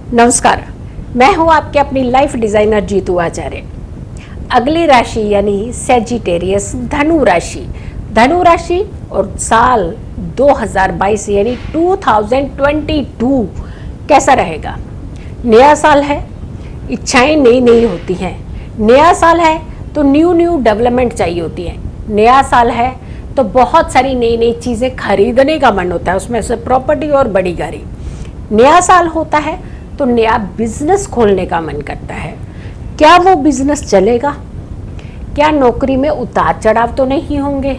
नमस्कार, मैं हूं आपके अपनी लाइफ डिजाइनर जीतू आचार्य। अगली राशि यानी सेजिटेरियस धनु राशि। धनु राशि और साल 2022 यानी 2022 कैसा रहेगा? नया साल है, इच्छाएं नई नई होती हैं। नया साल है तो न्यू डेवलपमेंट चाहिए होती है। नया साल है तो बहुत सारी नई नई चीज़ें खरीदने का मन होता है, उसमें से प्रॉपर्टी और बड़ी गाड़ी। नया साल होता है तो नया बिजनेस खोलने का मन करता है। क्या वो बिजनेस चलेगा? क्या नौकरी में उतार चढ़ाव तो नहीं होंगे?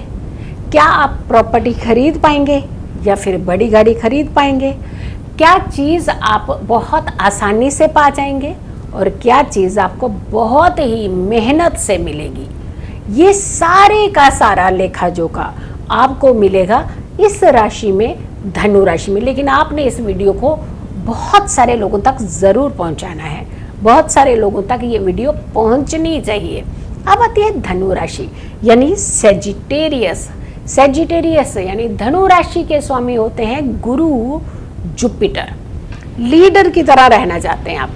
क्या आप प्रॉपर्टी खरीद पाएंगे या फिर बड़ी गाड़ी खरीद पाएंगे? क्या चीज़ आप बहुत आसानी से पा जाएंगे और क्या चीज़ आपको बहुत ही मेहनत से मिलेगी? ये सारे का सारा लेखा जोखा आपको मिलेगा इस राशि में, धनु राशि में। लेकिन आपने इस वीडियो को बहुत सारे लोगों तक ज़रूर पहुंचाना है, बहुत सारे लोगों तक ये वीडियो पहुंचनी चाहिए। अब आती है धनु राशि यानी सेजिटेरियस। सेजिटेरियस यानी धनु राशि के स्वामी होते हैं गुरु जुपिटर। लीडर की तरह रहना चाहते हैं आप,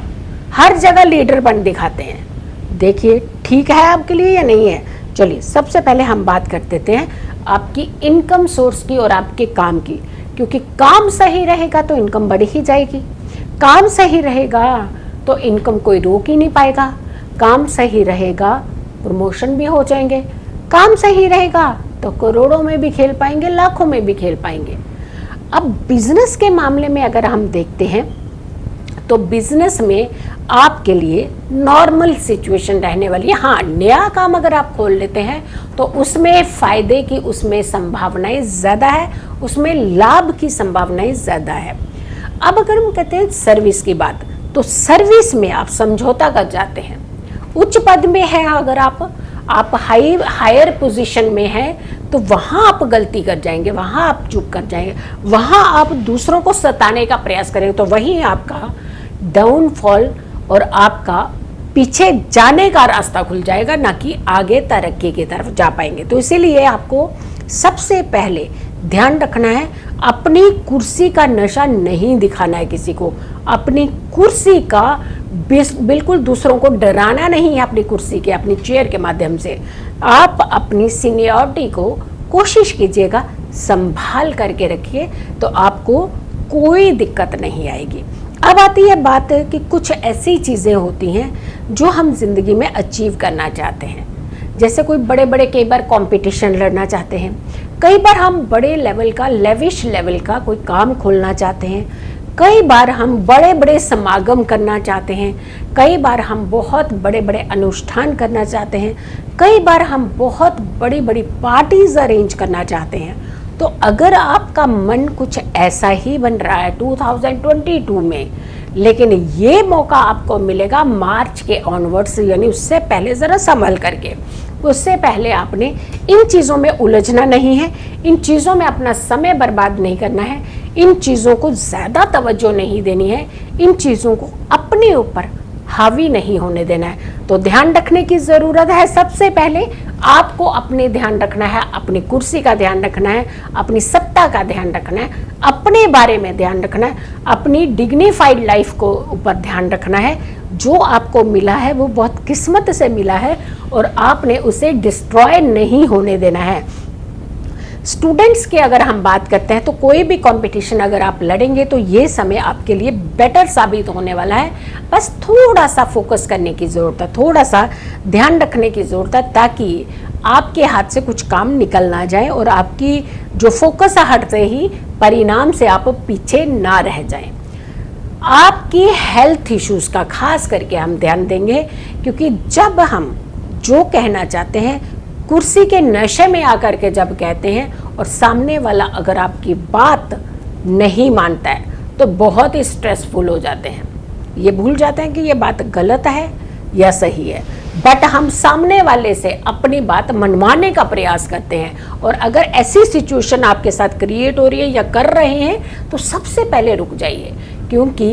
हर जगह लीडर बन दिखाते हैं। देखिए ठीक है आपके लिए या नहीं है। चलिए सबसे पहले हम बात कर देते हैं आपकी इनकम सोर्स की और आपके काम की, क्योंकि काम सही रहेगा तो इनकम बढ़ ही जाएगी। काम सही रहेगा तो इनकम कोई रोक ही नहीं पाएगा। काम सही रहेगा प्रमोशन भी हो जाएंगे। काम सही रहेगा तो करोड़ों में भी खेल पाएंगे, लाखों में भी खेल पाएंगे। अब बिजनेस के मामले में अगर हम देखते हैं तो बिजनेस में आपके लिए नॉर्मल सिचुएशन रहने वाली है। हाँ, नया काम अगर आप खोल लेते हैं तो उसमें फायदे की, उसमें संभावनाएं ज़्यादा है, उसमें लाभ की संभावनाएं ज़्यादा है। अब अगर हम कहते हैं सर्विस की बात, तो सर्विस में आप समझौता कर जाते हैं। उच्च पद में है अगर आप हायर पोजीशन में हैं तो वहाँ आप गलती कर जाएंगे, वहाँ आप चूक कर जाएंगे, वहाँ आप दूसरों को सताने का प्रयास करेंगे तो वही आपका डाउनफॉल और आपका पीछे जाने का रास्ता खुल जाएगा, ना कि आगे तरक्की की तरफ जा पाएंगे। तो इसीलिए आपको सबसे पहले ध्यान रखना है, अपनी कुर्सी का नशा नहीं दिखाना है किसी को। अपनी कुर्सी का बिल्कुल दूसरों को डराना नहीं है। अपनी कुर्सी के, अपनी चेयर के माध्यम से आप अपनी सीनियरिटी को कोशिश कीजिएगा संभाल करके रखिए, तो आपको कोई दिक्कत नहीं आएगी। अब आती है बात कि कुछ ऐसी चीज़ें होती हैं जो हम जिंदगी में अचीव करना चाहते हैं। जैसे कोई बड़े बड़े कई बार कंपटीशन लड़ना चाहते हैं, कई बार हम बड़े लेवल का, लेविश लेवल का कोई काम खोलना चाहते हैं, कई बार हम बड़े बड़े समागम करना चाहते हैं, कई बार हम बहुत बड़े बड़े अनुष्ठान करना चाहते हैं, कई बार हम बहुत बड़ी बड़ी पार्टीज अरेंज करना चाहते हैं। तो अगर आपका मन कुछ ऐसा ही बन रहा है 2022 में, लेकिन ये मौका आपको मिलेगा मार्च के ऑनवर्ड्स, यानी उससे पहले ज़रा संभल करके, उससे पहले आपने इन चीज़ों में उलझना नहीं है, इन चीज़ों में अपना समय बर्बाद नहीं करना है, इन चीज़ों को ज़्यादा तवज्जो नहीं देनी है, इन चीज़ों को अपने ऊपर हावी नहीं होने देना है। तो ध्यान रखने की ज़रूरत है। सबसे पहले आपको अपने ध्यान रखना है, अपनी कुर्सी का ध्यान रखना है, अपनी सत्ता का ध्यान रखना है, अपने बारे में ध्यान रखना है, अपनी डिग्निफाइड लाइफ को ऊपर ध्यान रखना है। जो आपको मिला है वो बहुत किस्मत से मिला है और आपने उसे डिस्ट्रॉय नहीं होने देना है। स्टूडेंट्स की अगर हम बात करते हैं तो कोई भी कंपटीशन अगर आप लड़ेंगे तो ये समय आपके लिए बेटर साबित होने वाला है। बस थोड़ा सा फोकस करने की ज़रूरत है, थोड़ा सा ध्यान रखने की ज़रूरत है, ताकि आपके हाथ से कुछ काम निकल ना जाए और आपकी जो फोकस हटते ही परिणाम से आप पीछे ना रह जाएं। आपकी हेल्थ इश्यूज़ का खास करके हम ध्यान देंगे, क्योंकि जब हम जो कहना चाहते हैं कुर्सी के नशे में आकर के जब कहते हैं और सामने वाला अगर आपकी बात नहीं मानता है तो बहुत ही स्ट्रेसफुल हो जाते हैं। ये भूल जाते हैं कि ये बात गलत है या सही है, बट हम सामने वाले से अपनी बात मनवाने का प्रयास करते हैं। और अगर ऐसी सिचुएशन आपके साथ क्रिएट हो रही है या कर रहे हैं तो सबसे पहले रुक जाइए, क्योंकि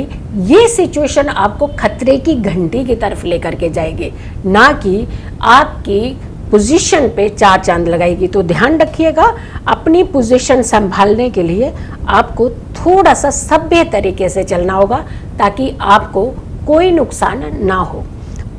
ये सिचुएशन आपको खतरे की घंटी की तरफ लेकर के जाएगी, ना कि आपकी पोजीशन पे चार चांद लगाएगी। तो ध्यान रखिएगा, अपनी पोजीशन संभालने के लिए आपको थोड़ा सा सभ्य तरीके से चलना होगा ताकि आपको कोई नुकसान ना हो।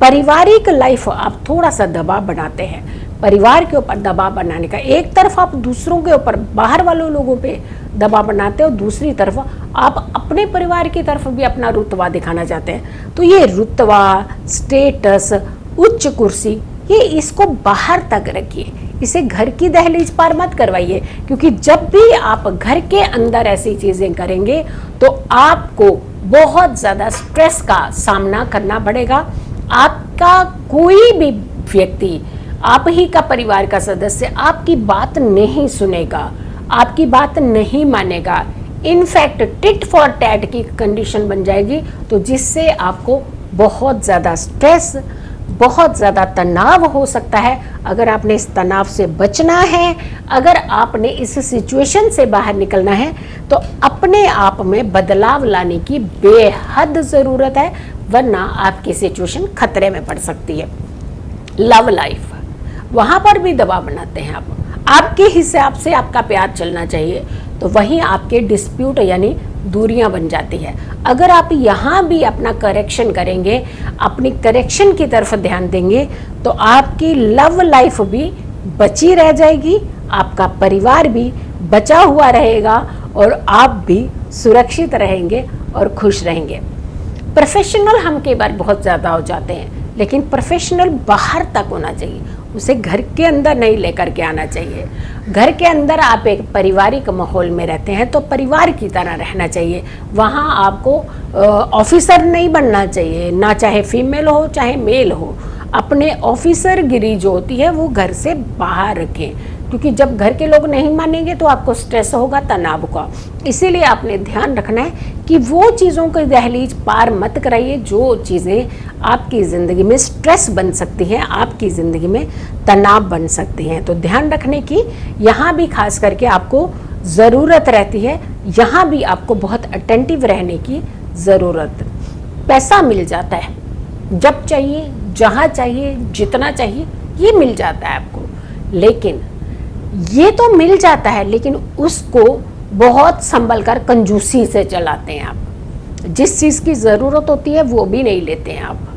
पारिवारिक लाइफ आप थोड़ा सा दबाव बनाते हैं, परिवार के ऊपर दबाव बनाने का, एक तरफ आप दूसरों के ऊपर, बाहर वालों लोगों पे दबाव बनाते हो, दूसरी तरफ आप अपने परिवार की तरफ भी अपना रुतबा दिखाना चाहते हैं। तो ये रुतबा, स्टेटस, उच्च कुर्सी, ये इसको बाहर तक रखिए, इसे घर की दहलीज पार मत करवाइए, क्योंकि जब भी आप घर के अंदर ऐसी चीजें करेंगे तो आपको बहुत ज्यादा स्ट्रेस का सामना करना पड़ेगा। आपका कोई भी व्यक्ति, आप ही का परिवार का सदस्य आपकी बात नहीं सुनेगा, आपकी बात नहीं मानेगा, इनफैक्ट टिट फॉर टैट की कंडीशन बन जाएगी, तो जिससे आपको बहुत ज़्यादा स्ट्रेस, बहुत ज़्यादा तनाव हो सकता है। अगर आपने इस तनाव से बचना है, अगर आपने इस सिचुएशन से बाहर निकलना है, तो अपने आप में बदलाव लाने की बेहद ज़रूरत है, वरना आपकी सिचुएशन खतरे में पड़ सकती है। लव लाइफ, वहाँ पर भी दबाव बनाते हैं आप, आपके हिसाब से आपका प्यार चलना चाहिए, तो वहीं आपके डिस्प्यूट यानी दूरियां बन जाती है। अगर आप यहाँ भी अपना करेक्शन करेंगे, अपनी करेक्शन की तरफ ध्यान देंगे, तो आपकी लव लाइफ भी बची रह जाएगी, आपका परिवार भी बचा हुआ रहेगा और आप भी सुरक्षित रहेंगे और खुश रहेंगे। प्रोफेशनल हम कई बार बहुत ज़्यादा हो जाते हैं, लेकिन प्रोफेशनल बाहर तक होना चाहिए, उसे घर के अंदर नहीं लेकर के आना चाहिए। घर के अंदर आप एक पारिवारिक माहौल में रहते हैं तो परिवार की तरह रहना चाहिए। वहाँ आपको ऑफिसर नहीं बनना चाहिए, ना चाहे फीमेल हो चाहे मेल हो। अपने ऑफिसर गिरी जो होती है वो घर से बाहर रखें, क्योंकि जब घर के लोग नहीं मानेंगे तो आपको स्ट्रेस होगा, तनाव का। इसीलिए आपने ध्यान रखना है कि वो चीज़ों की दहलीज पार मत कराइए जो चीज़ें आपकी ज़िंदगी में स्ट्रेस बन सकती हैं, आपकी ज़िंदगी में तनाव बन सकती हैं। तो ध्यान रखने की यहाँ भी खास करके आपको ज़रूरत रहती है, यहाँ भी आपको बहुत अटेंटिव रहने की ज़रूरत। पैसा मिल जाता है, जब चाहिए, जहाँ चाहिए, जितना चाहिए, ये मिल जाता है आपको, लेकिन ये तो मिल जाता है, लेकिन उसको बहुत संभल कर कंजूसी से चलाते हैं आप। जिस चीज़ की ज़रूरत होती है वो भी नहीं लेते हैं आप।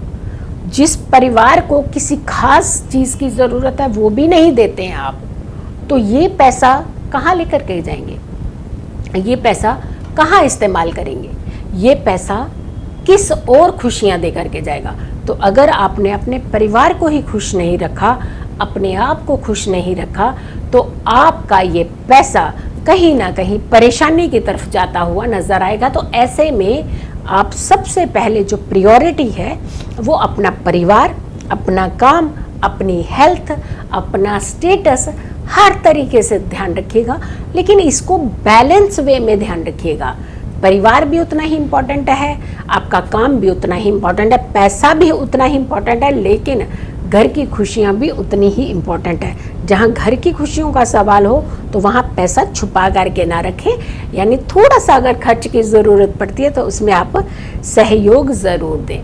जिस परिवार को किसी खास चीज़ की ज़रूरत है वो भी नहीं देते हैं आप। तो ये पैसा कहाँ लेकर के जाएंगे? ये पैसा कहाँ इस्तेमाल करेंगे? ये पैसा किस और खुशियाँ दे करके जाएगा? तो अगर आपने अपने परिवार को ही खुश नहीं रखा, अपने आप को खुश नहीं रखा, तो आपका ये पैसा कहीं ना कहीं परेशानी की तरफ जाता हुआ नजर आएगा। तो ऐसे में आप सबसे पहले जो प्रायोरिटी है वो अपना परिवार, अपना काम, अपनी हेल्थ, अपना स्टेटस, हर तरीके से ध्यान रखिएगा, लेकिन इसको बैलेंस वे में ध्यान रखिएगा। परिवार भी उतना ही इम्पोर्टेंट है, आपका काम भी उतना ही इम्पोर्टेंट है, पैसा भी उतना ही इम्पोर्टेंट है, लेकिन घर की खुशियाँ भी उतनी ही इम्पोर्टेंट है। जहाँ घर की खुशियों का सवाल हो तो वहाँ पैसा छुपा करके ना रखें, यानी थोड़ा सा अगर खर्च की ज़रूरत पड़ती है तो उसमें आप सहयोग ज़रूर दें।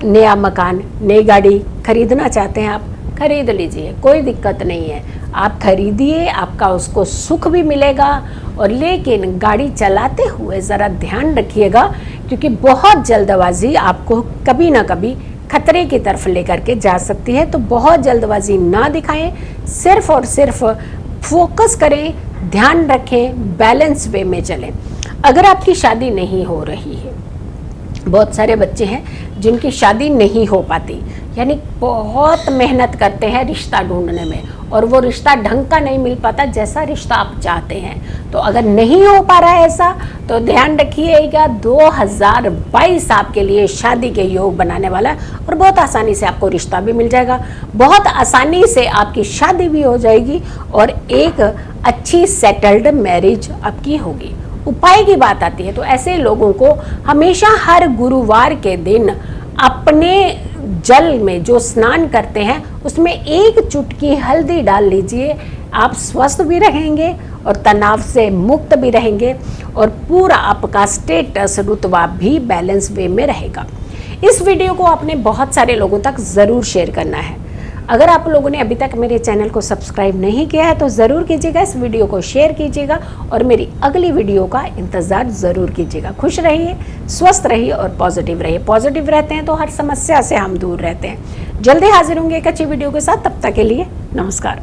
नया मकान, नई गाड़ी खरीदना चाहते हैं आप, खरीद लीजिए, कोई दिक्कत नहीं है, आप खरीदिए, आपका उसको सुख भी मिलेगा। और लेकिन गाड़ी चलाते हुए ज़रा ध्यान रखिएगा, क्योंकि बहुत जल्दबाजी आपको कभी ना कभी खतरे की तरफ लेकर के जा सकती है। तो बहुत जल्दबाजी ना दिखाएं, सिर्फ और सिर्फ फोकस करें, ध्यान रखें, बैलेंस वे में चलें। अगर आपकी शादी नहीं हो रही है, बहुत सारे बच्चे हैं जिनकी शादी नहीं हो पाती, यानी बहुत मेहनत करते हैं रिश्ता ढूंढने में और वो रिश्ता ढंग का नहीं मिल पाता जैसा रिश्ता आप चाहते हैं। तो अगर नहीं हो पा रहा है ऐसा, तो ध्यान रखिएगा 2022 आपके लिए शादी के योग बनाने वाला है और बहुत आसानी से आपको रिश्ता भी मिल जाएगा, बहुत आसानी से आपकी शादी भी हो जाएगी और एक अच्छी सेटल्ड मैरिज आपकी होगी। उपाय की बात आती है तो ऐसे लोगों को हमेशा हर गुरुवार के दिन अपने जल में जो स्नान करते हैं उसमें एक चुटकी हल्दी डाल लीजिए। आप स्वस्थ भी रहेंगे और तनाव से मुक्त भी रहेंगे और पूरा आपका स्टेटस, रुतबा भी बैलेंस वे में रहेगा। इस वीडियो को आपने बहुत सारे लोगों तक ज़रूर शेयर करना है। अगर आप लोगों ने अभी तक मेरे चैनल को सब्सक्राइब नहीं किया है तो ज़रूर कीजिएगा, इस वीडियो को शेयर कीजिएगा और मेरी अगली वीडियो का इंतज़ार ज़रूर कीजिएगा। खुश रहिए, स्वस्थ रहिए और पॉजिटिव रहिए। पॉजिटिव रहते हैं तो हर समस्या से हम दूर रहते हैं। जल्दी हाजिर होंगे एक अच्छी वीडियो के साथ, तब तक के लिए नमस्कार।